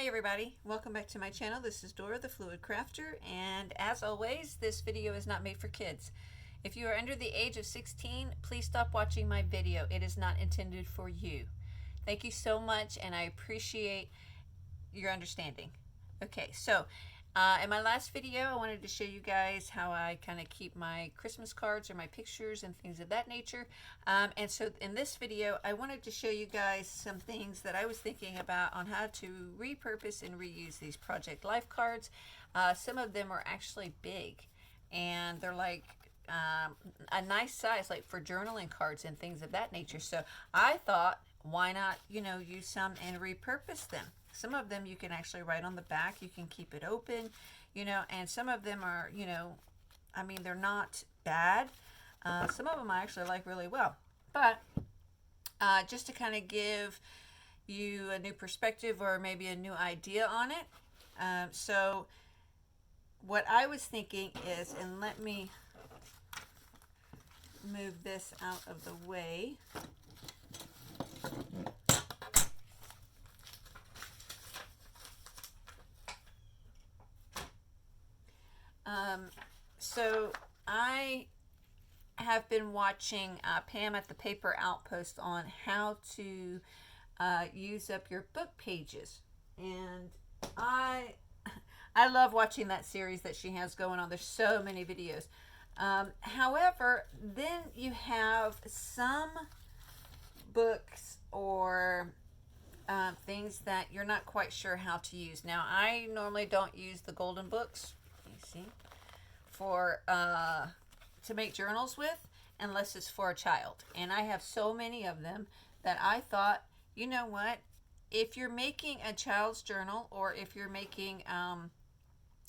Hi everybody, welcome back to my channel. This is Dora the Fluid Crafter, and as always, this video is not made for kids. If you are under the age of 16, please stop watching my video. It is not intended for you. Thank you so much, and I appreciate your understanding. Okay, so in my last video, I wanted to show you guys how I kind of keep my Christmas cards or my pictures and things of that nature. And so in this video, I wanted to show you guys some things that I was thinking about on how to repurpose and reuse these Project Life cards. Some of them are actually big, and they're like a nice size, like for journaling cards and things of that nature. So I thought, why not, use some and repurpose them? Some of them you can actually write on the back. You can keep it open, and some of them are, they're not bad. Some of them I actually like really well. But just to kind of give you a new perspective or maybe a new idea on it. So what I was thinking is, and let me move this out of the way. So I have been watching Pam at the Paper Outpost on how to use up your book pages, and I love watching that series that she has going on. There's so many videos. However, then you have some books or things that you're not quite sure how to use. Now, I normally don't use the golden books, you see, for to make journals with, unless it's for a child. And I have so many of them that I thought, you know what, if you're making a child's journal, or if you're making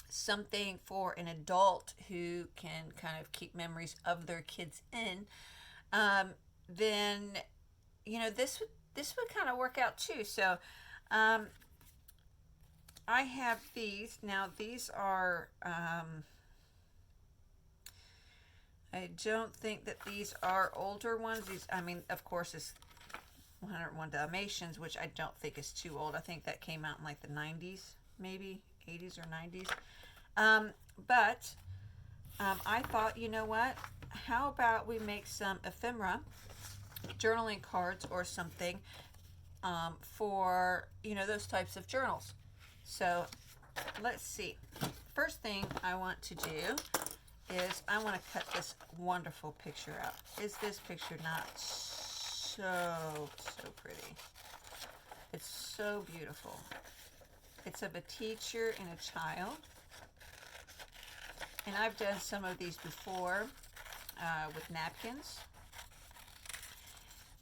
something for an adult who can kind of keep memories of their kids in, then this would kind of work out too. So I have these. Now these are I don't think that these are older ones. These, of course, it's 101 Dalmatians, which I don't think is too old. I think that came out in like the 90s, maybe 80s or 90s. But I thought, you know what? How about we make some ephemera journaling cards or something for, those types of journals. So let's see. First thing I want to do is I want to cut this wonderful picture out. Is this picture not so pretty? It's so beautiful. It's of a teacher and a child. And I've done some of these before with napkins.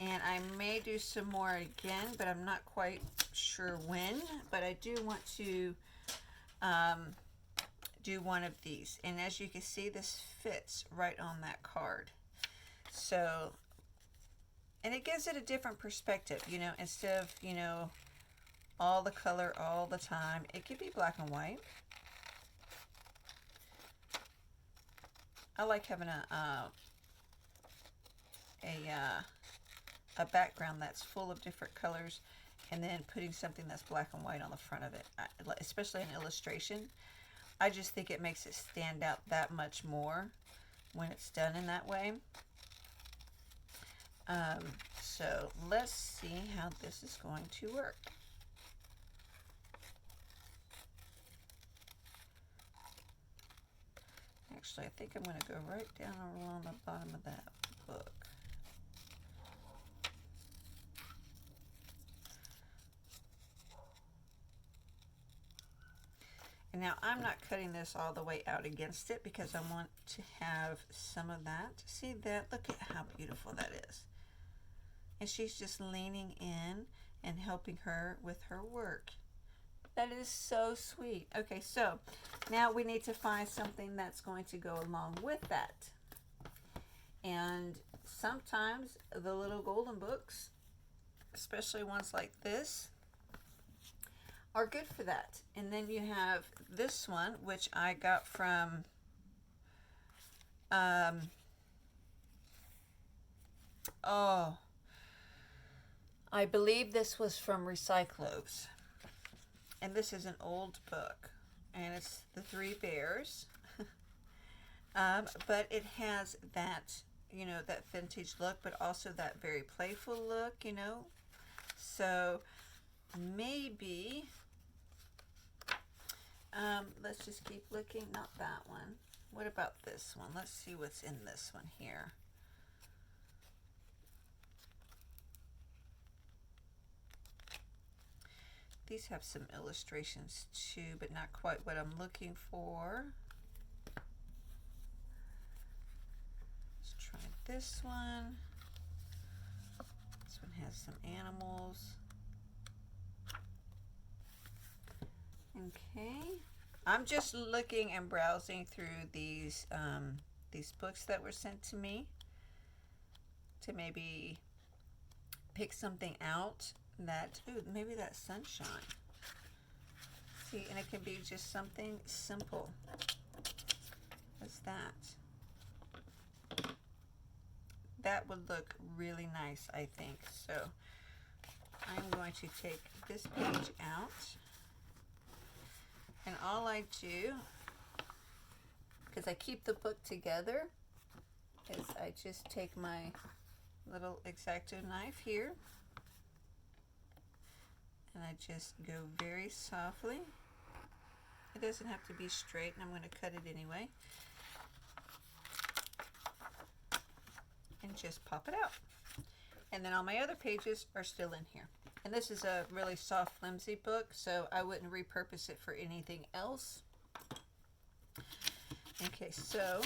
And I may do some more again, but I'm not quite sure when. But I do want to do one of these. And as you can see, this fits right on that card. So, and it gives it a different perspective, instead of, all the color all the time. It could be black and white. I like having a background that's full of different colors, and then putting something that's black and white on the front of it, especially an illustration. I just think it makes it stand out that much more when it's done in that way. So let's see how this is going to work. Actually, I think I'm going to go right down along the bottom of that book. And now I'm not cutting this all the way out against it because I want to have some of that. See that? Look at how beautiful that is. And she's just leaning in and helping her with her work. That is so sweet. Okay, so now we need to find something that's going to go along with that. And sometimes the little golden books, especially ones like this, are good for that. And then you have this one, which I got from I believe this was from Recyclos. and this is an old book, and it's The Three Bears. But it has that, you know, that vintage look, but also that very playful look, you know. So maybe, let's just keep looking. Not that one. What about this one? Let's see what's in this one here. These have some illustrations too, but not quite what I'm looking for. Let's try this one. This one has some animals. Okay. I'm just looking and browsing through these books that were sent to me to maybe pick something out that, ooh, maybe that sunshine. See, and it can be just something simple. What's that? That would look really nice, I think. So I'm going to take this page out, and all I do, because I keep the book together, is I just take my little X-Acto knife here, and I just go very softly. It doesn't have to be straight, and I'm going to cut it anyway. And just pop it out. And then all my other pages are still in here. And this is a really soft, flimsy book, so I wouldn't repurpose it for anything else. Okay, so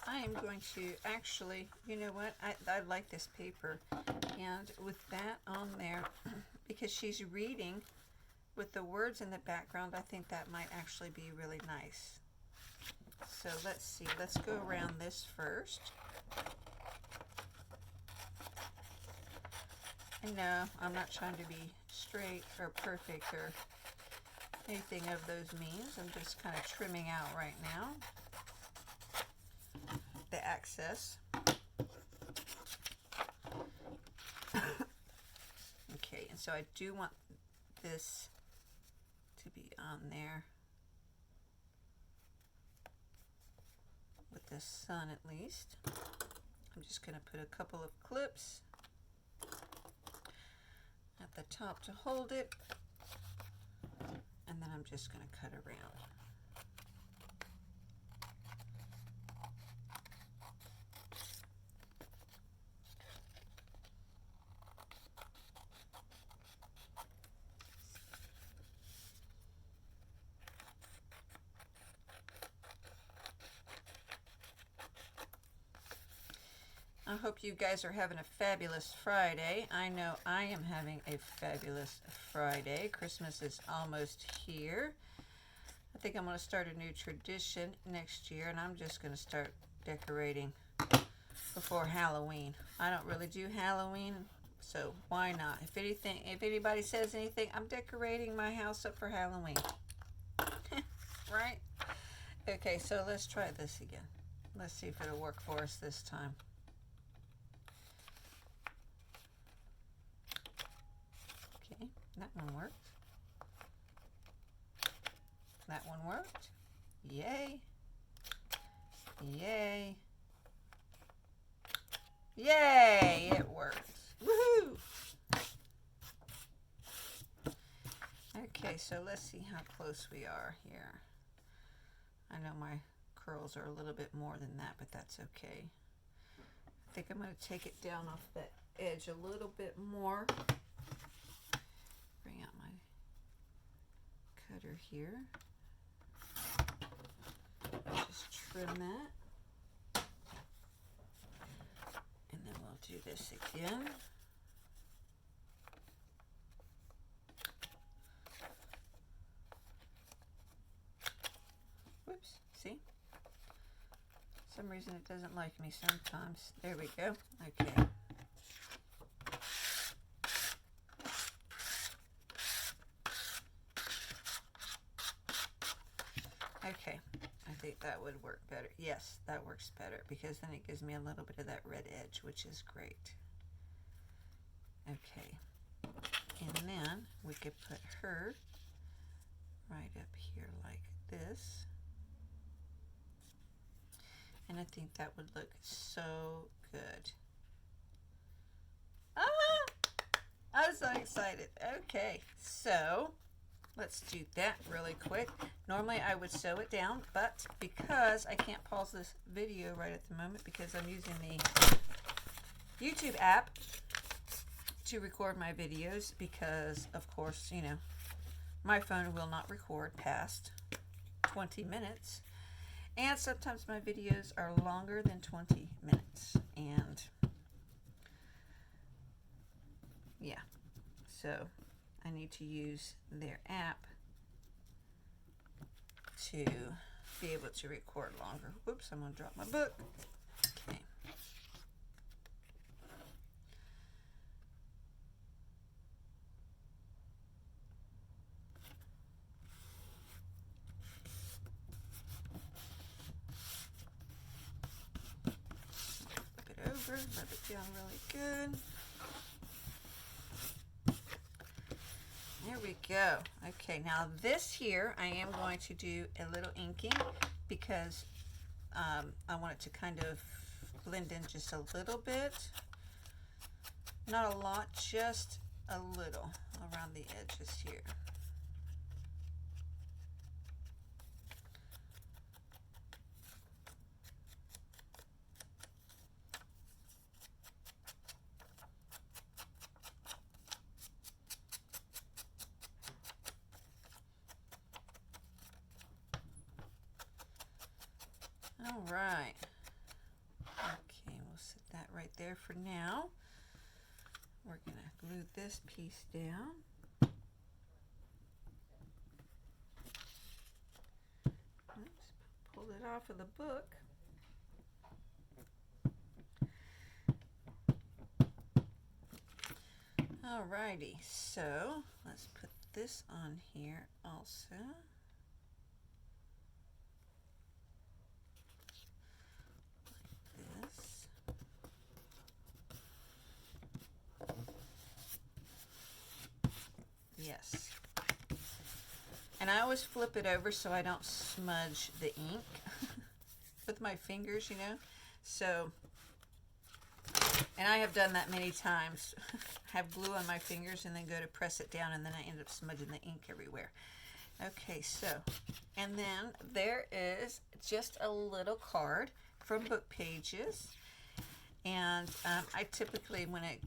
I am going to actually, you know what, I like this paper, and with that on there, because she's reading with the words in the background, I think that might actually be really nice. So let's see, let's go around this first. And no, I'm not trying to be straight or perfect or anything of those means. I'm just kind of trimming out right now the excess. Okay, and so I do want this to be on there with the sun at least. I'm just going to put a couple of clips at the top to hold it, and then I'm just going to cut around. I hope you guys are having a fabulous Friday. I know I am having a fabulous Friday. Christmas is almost here. I think I'm going to start a new tradition next year, and I'm just going to start decorating before Halloween. I don't really do Halloween, so why not? If anybody says anything, I'm decorating my house up for Halloween. Right? Okay, so let's try this again. Let's see if it'll work for us this time. Okay, that one worked. That one worked. Yay. Yay. Yay, it worked. Woohoo! Okay, so let's see how close we are here. I know my curls are a little bit more than that, but that's okay. I think I'm going to take it down off that edge a little bit more. Bring out my cutter here. Just trim that. And then we'll do this again. Whoops, see? For some reason it doesn't like me sometimes. There we go. Okay. Okay, I think that would work better. Yes, that works better because then it gives me a little bit of that red edge, which is great. Okay, and then we could put her right up here like this. And I think that would look so good. Ah! I'm so excited. Okay, so let's do that really quick. Normally I would sew it down, but because I can't pause this video right at the moment because I'm using the YouTube app to record my videos, because of course, you know, my phone will not record past 20 minutes. And sometimes my videos are longer than 20 minutes. And yeah, so I need to use their app to be able to record longer. Whoops, I'm going to drop my book. Okay. Over, rub it down really good. There we go. Okay, now this here, I am going to do a little inking because I want it to kind of blend in just a little bit. Not a lot, just a little around the edges here. All right. Okay, we'll set that right there for now. We're going to glue this piece down. Oops, pull it off of the book. Alrighty, so let's put this on here also. Yes. And I always flip it over so I don't smudge the ink with my fingers, you know. So, and I have done that many times. Have glue on my fingers and then go to press it down and then I end up smudging the ink everywhere. Okay, so, and then there is just a little card from Book Pages. And I typically, when I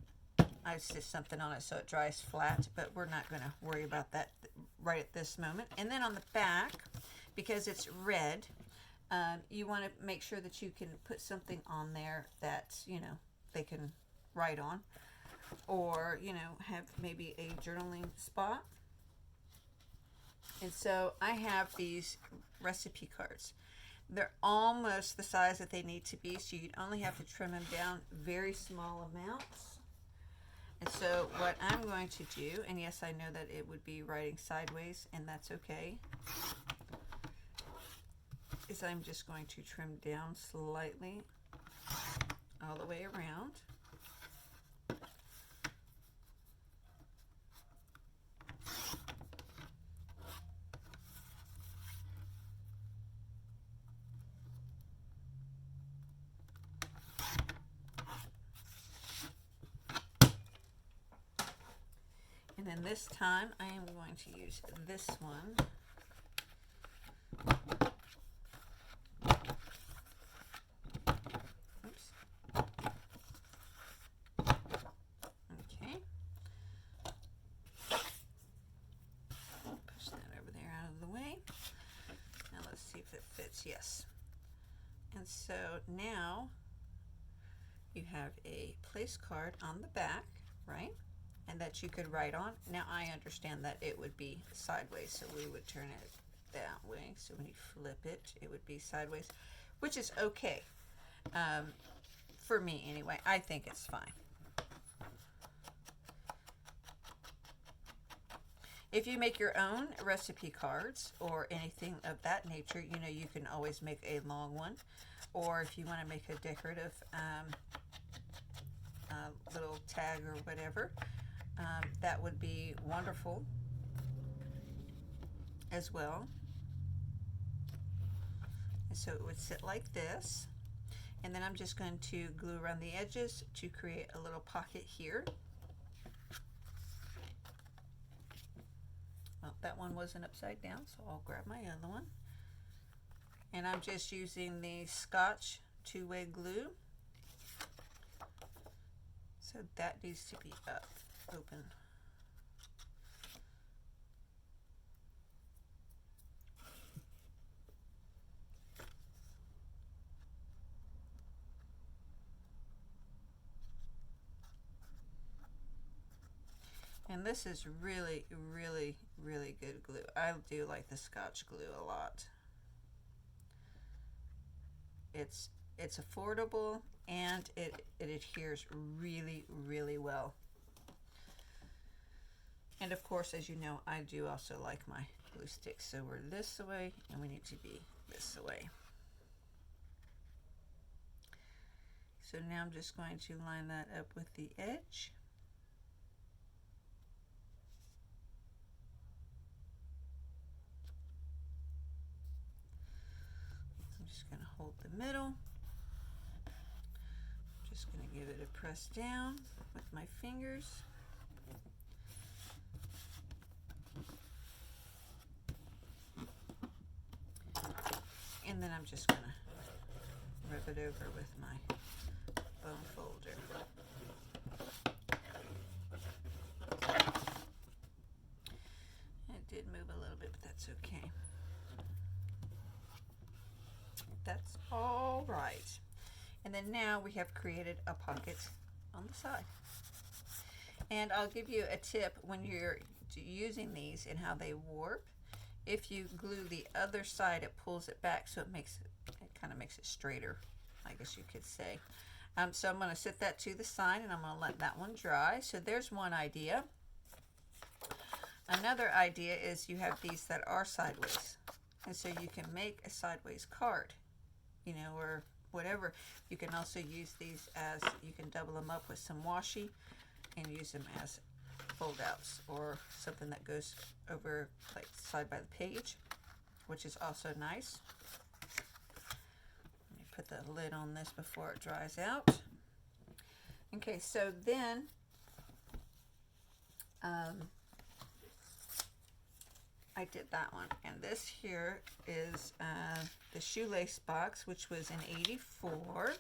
stitch something on it so it dries flat, but we're not going to worry about that right at this moment. And then on the back, because it's red, you want to make sure that you can put something on there that, you know, they can write on, or, you know, have maybe a journaling spot. And so I have these recipe cards. They're almost the size that they need to be, so you'd only have to trim them down very small amounts. And so what I'm going to do, and yes, I know that it would be writing sideways, and that's okay, is I'm just going to trim down slightly all the way around. And then this time I am going to use this one. Oops. Okay. Push that over there out of the way. Now let's see if it fits. Yes. And so now you have a place card on the back, right? And that you could write on. Now I understand that it would be sideways, so we would turn it that way. So when you flip it, it would be sideways, which is okay. For me anyway, I think it's fine. If you make your own recipe cards or anything of that nature, you know, you can always make a long one. Or if you want to make a decorative little tag or whatever, that would be wonderful. as well. And so it would sit like this. And then I'm just going to glue around the edges to create a little pocket here. Well, that one wasn't upside down, so I'll grab my other one. And I'm just using the Scotch two-way glue. So that needs to be up, open. And this is really, really, really good glue. I do like the Scotch glue a lot. It's affordable and it adheres really, really well. And of course, as you know, I do also like my glue sticks. So we're this way and we need to be this way. So now I'm just going to line that up with the edge. Going to hold the middle. Just going to give it a press down with my fingers. And then I'm just going to rub it over with my bone folder. It did move a little bit, but that's okay. That's all right. And then now we have created a pocket on the side. And I'll give you a tip when you're using these and how they warp. If you glue the other side, it pulls it back, so it kind of makes it straighter, I guess you could say. So I'm going to set that to the side and I'm going to let that one dry. So there's one idea. Another idea is you have these that are sideways. And so you can make a sideways card, you know, or whatever. You can also use these as, you can double them up with some washi and use them as fold outs or something that goes over like side by the page, which is also nice. Let me put the lid on this before it dries out. Okay, so then I did that one, and this here is the shoelace box, which was in '84,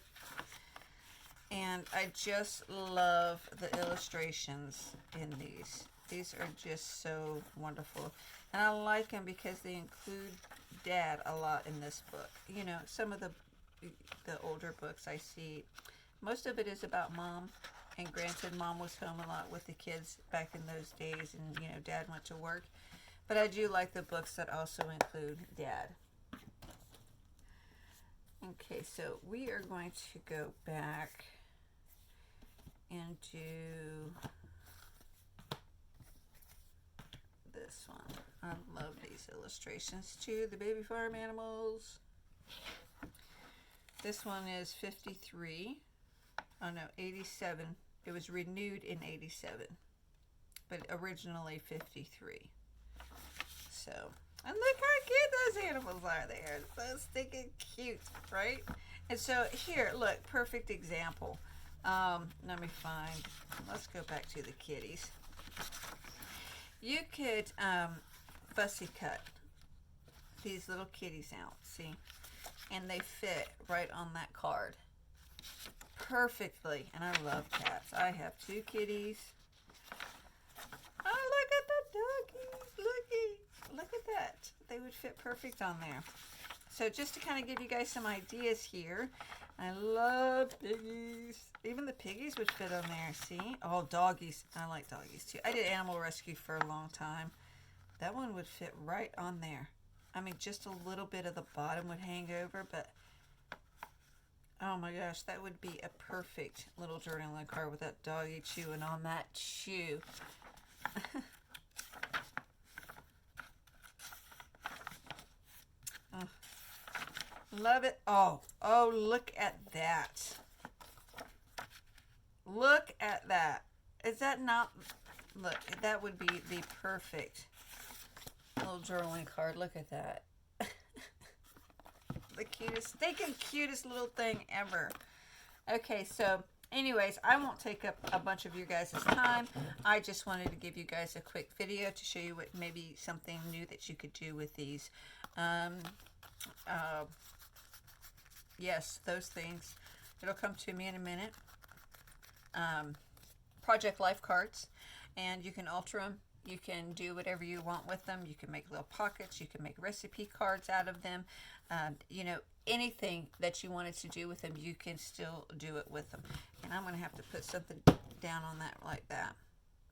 and I just love the illustrations in these. These are just so wonderful, and I like them because they include Dad a lot in this book. You know, some of the older books I see, most of it is about Mom, and granted, Mom was home a lot with the kids back in those days, and you know, Dad went to work. But I do like the books that also include Dad. Okay, so we are going to go back and do this one. I love these illustrations too, the baby farm animals. This one is 53. Oh no, 87. It was renewed in 87, but originally 53. So, and look how cute those animals are. They are so stinking cute, right? And so here, look, perfect example. Let me find, let's go back to the kitties. You could fussy cut these little kitties out, see? And they fit right on that card perfectly. And I love cats. I have 2 kitties. Oh, look at the doggies. Looky. Look at that. They would fit perfect on there. So just to kind of give you guys some ideas here, I love piggies. Even the piggies would fit on there, see? Oh, doggies. I like doggies too. I did animal rescue for a long time. That one would fit right on there. I mean, just a little bit of the bottom would hang over, but oh my gosh, that would be a perfect little journaling card with that doggy chewing on that chew. Oh, love it. Oh, look at that. Look at that. Is that not, look, that would be the perfect little journaling card. Look at that. The cutest, stinking cutest little thing ever. Okay, so anyways, I won't take up a bunch of your guys' time. I just wanted to give you guys a quick video to show you what maybe something new that you could do with these. Yes, those things. It'll come to me in a minute. Project Life cards, and you can alter them. You can do whatever you want with them. You can make little pockets. You can make recipe cards out of them. You know, anything that you wanted to do with them, you can still do it with them. And I'm going to have to put something down on that like that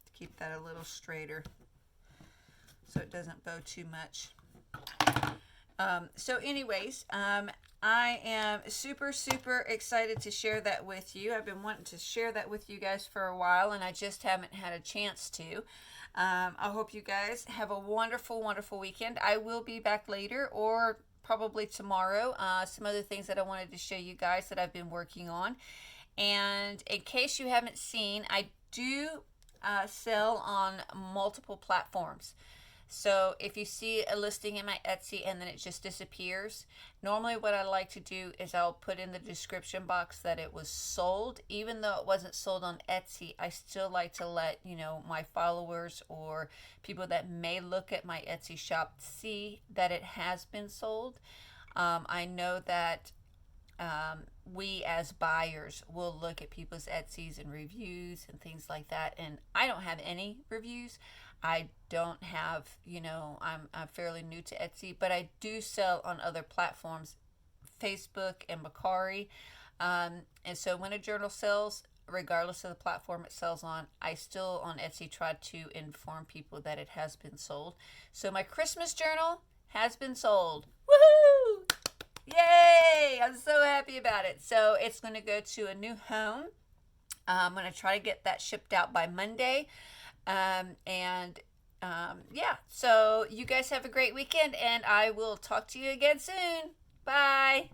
to keep that a little straighter so it doesn't bow too much. So anyways, I am super excited to share that with you. I've been wanting to share that with you guys for a while, and I just haven't had a chance to. I hope you guys have a wonderful weekend. I will be back later, or probably tomorrow. Some other things that I wanted to show you guys that I've been working on. And in case you haven't seen, I do sell on multiple platforms. So if you see a listing in my Etsy and then it just disappears, normally what I like to do is I'll put in the description box that it was sold. Even though it wasn't sold on Etsy, I still like to let, you know, my followers or people that may look at my Etsy shop see that it has been sold. I know that we as buyers will look at people's Etsy's and reviews and things like that, and I don't have any reviews. I don't have, you know, I'm fairly new to Etsy, but I do sell on other platforms, Facebook and Mercari. And so when a journal sells, regardless of the platform it sells on, I still on Etsy try to inform people that it has been sold. So my Christmas journal has been sold. Woohoo! Yay! I'm so happy about it. So it's going to go to a new home. I'm going to try to get that shipped out by Monday. Yeah, so you guys have a great weekend, and I will talk to you again soon. Bye.